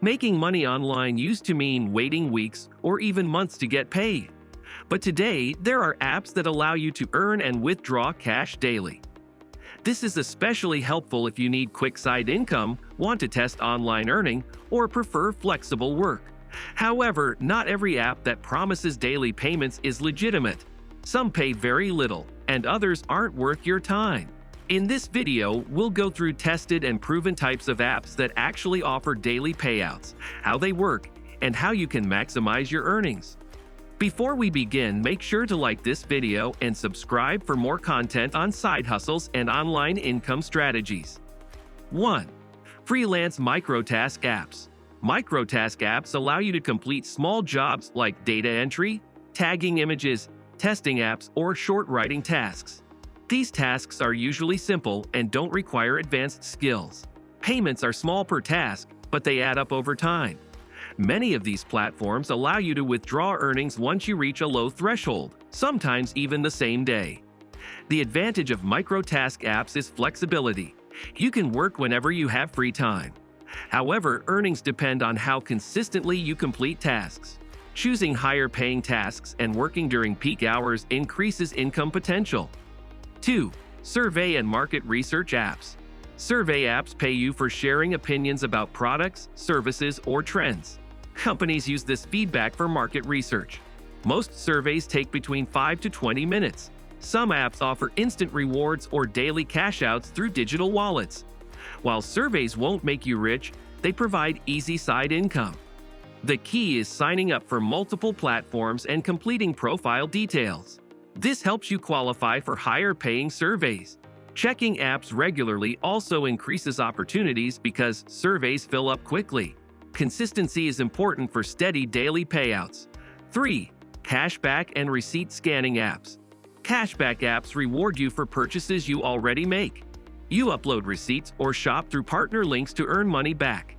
Making money online used to mean waiting weeks or even months to get paid. But today, there are apps that allow you to earn and withdraw cash daily. This is especially helpful if you need quick side income, want to test online earning, or prefer flexible work. However, not every app that promises daily payments is legitimate. Some pay very little, and others aren't worth your time. In this video, we'll go through tested and proven types of apps that actually offer daily payouts, how they work, and how you can maximize your earnings. Before we begin, make sure to like this video and subscribe for more content on side hustles and online income strategies. 1. Freelance microtask apps. Microtask apps allow you to complete small jobs like data entry, tagging images, testing apps, or short writing tasks. These tasks are usually simple and don't require advanced skills. Payments are small per task, but they add up over time. Many of these platforms allow you to withdraw earnings once you reach a low threshold, sometimes even the same day. The advantage of microtask apps is flexibility. You can work whenever you have free time. However, earnings depend on how consistently you complete tasks. Choosing higher paying tasks and working during peak hours increases income potential. 2. Survey and market research apps. Survey apps pay you for sharing opinions about products, services, or trends. Companies use this feedback for market research. Most surveys take between 5 to 20 minutes. Some apps offer instant rewards or daily cash outs through digital wallets. While surveys won't make you rich, they provide easy side income. The key is signing up for multiple platforms and completing profile details. This helps you qualify for higher paying surveys. Checking apps regularly also increases opportunities because surveys fill up quickly. Consistency is important for steady daily payouts. 3. Cashback and receipt scanning apps. Cashback apps reward you for purchases you already make. You upload receipts or shop through partner links to earn money back.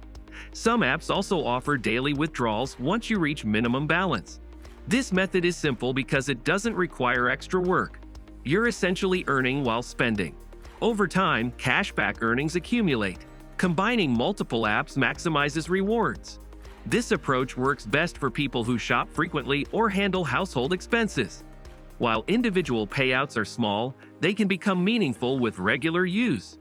Some apps also offer daily withdrawals once you reach minimum balance. This method is simple because it doesn't require extra work. You're essentially earning while spending. Over time, cashback earnings accumulate. Combining multiple apps maximizes rewards. This approach works best for people who shop frequently or handle household expenses. While individual payouts are small, they can become meaningful with regular use.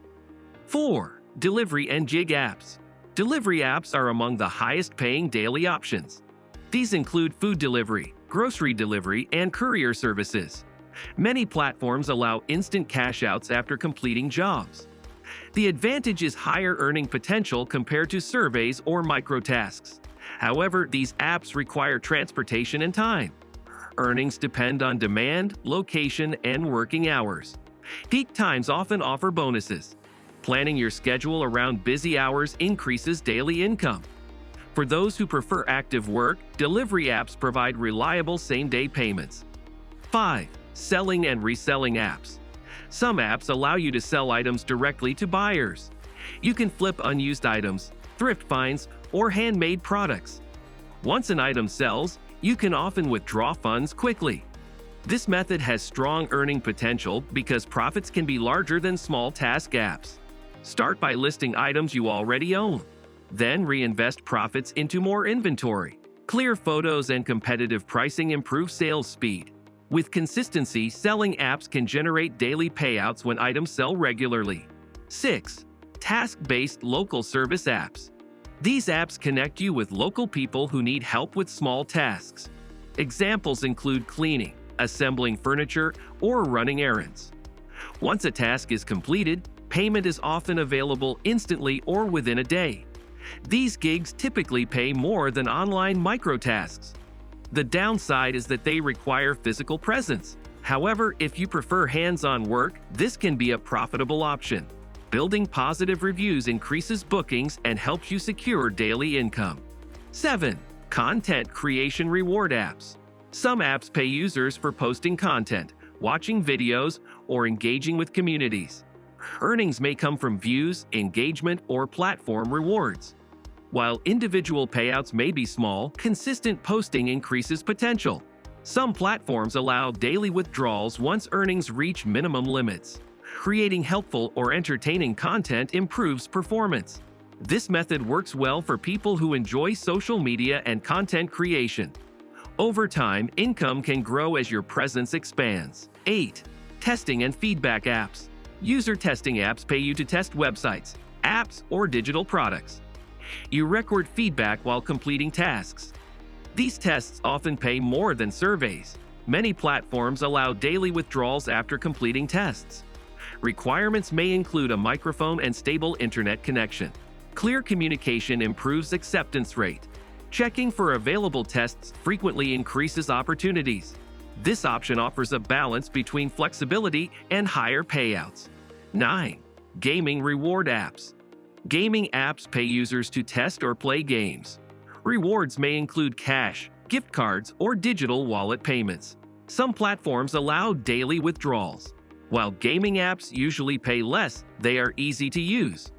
4. Delivery and gig apps. Delivery apps are among the highest-paying daily options. These include food delivery, grocery delivery, and courier services. Many platforms allow instant cash outs after completing jobs. The advantage is higher earning potential compared to surveys or microtasks. However, these apps require transportation and time. Earnings depend on demand, location, and working hours. Peak times often offer bonuses. Planning your schedule around busy hours increases daily income. For those who prefer active work, delivery apps provide reliable same-day payments. 5. Selling and reselling apps. Some apps allow you to sell items directly to buyers. You can flip unused items, thrift finds, or handmade products. Once an item sells, you can often withdraw funds quickly. This method has strong earning potential because profits can be larger than small task apps. Start by listing items you already own. Then reinvest profits into more inventory. Clear photos and competitive pricing improve sales speed. With consistency, selling apps can generate daily payouts when items sell regularly. 6. Task-based local service apps. These apps connect you with local people who need help with small tasks. Examples include cleaning, assembling furniture, or running errands. Once a task is completed, payment is often available instantly or within a day. These gigs typically pay more than online microtasks. The downside is that they require physical presence. However, if you prefer hands-on work, this can be a profitable option. Building positive reviews increases bookings and helps you secure daily income. 7. Content creation reward apps. Some apps pay users for posting content, watching videos, or engaging with communities. Earnings may come from views, engagement, or platform rewards. While individual payouts may be small, consistent posting increases potential. Some platforms allow daily withdrawals once earnings reach minimum limits. Creating helpful or entertaining content improves performance. This method works well for people who enjoy social media and content creation. Over time, income can grow as your presence expands. 8. Testing and feedback apps. User testing apps pay you to test websites, apps, or digital products. You record feedback while completing tasks. These tests often pay more than surveys. Many platforms allow daily withdrawals after completing tests. Requirements may include a microphone and stable internet connection. Clear communication improves acceptance rate. Checking for available tests frequently increases opportunities. This option offers a balance between flexibility and higher payouts. 9. Gaming reward apps. Gaming apps pay users to test or play games. Rewards may include cash, gift cards, or digital wallet payments. Some platforms allow daily withdrawals. While gaming apps usually pay less, they are easy to use.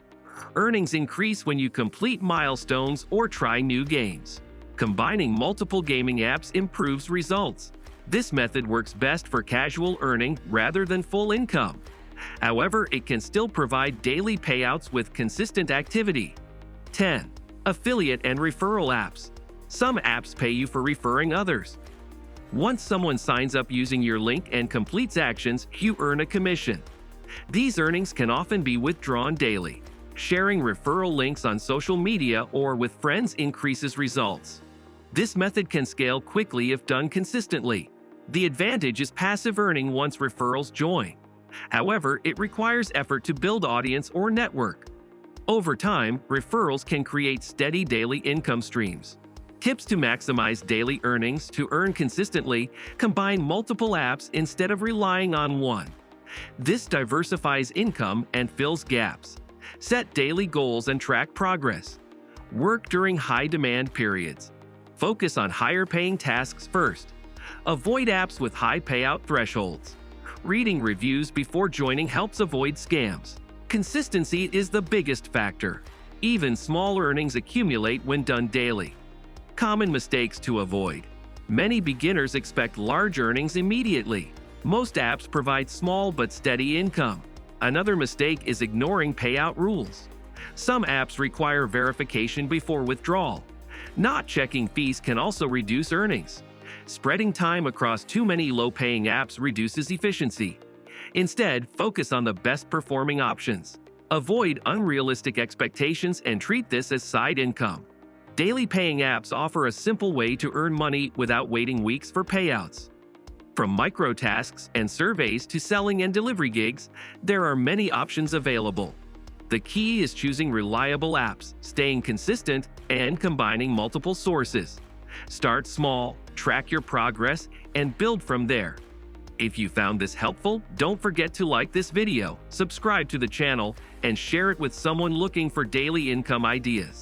Earnings increase when you complete milestones or try new games. Combining multiple gaming apps improves results. This method works best for casual earning rather than full income. However, it can still provide daily payouts with consistent activity. 10. Affiliate and referral apps. Some apps pay you for referring others. Once someone signs up using your link and completes actions, you earn a commission. These earnings can often be withdrawn daily. Sharing referral links on social media or with friends increases results. This method can scale quickly if done consistently. The advantage is passive earning once referrals join. However, it requires effort to build audience or network. Over time, referrals can create steady daily income streams. Tips to maximize daily earnings: to earn consistently, combine multiple apps instead of relying on one. This diversifies income and fills gaps. Set daily goals and track progress. Work during high-demand periods. Focus on higher-paying tasks first. Avoid apps with high payout thresholds. Reading reviews before joining helps avoid scams. Consistency is the biggest factor. Even small earnings accumulate when done daily. Common mistakes to avoid. Many beginners expect large earnings immediately. Most apps provide small but steady income. Another mistake is ignoring payout rules. Some apps require verification before withdrawal. Not checking fees can also reduce earnings. Spreading time across too many low-paying apps reduces efficiency. Instead, focus on the best-performing options. Avoid unrealistic expectations and treat this as side income. Daily paying apps offer a simple way to earn money without waiting weeks for payouts. From micro-tasks and surveys to selling and delivery gigs, there are many options available. The key is choosing reliable apps, staying consistent, and combining multiple sources. Start small, track your progress, and build from there. If you found this helpful, don't forget to like this video, subscribe to the channel, and share it with someone looking for daily income ideas.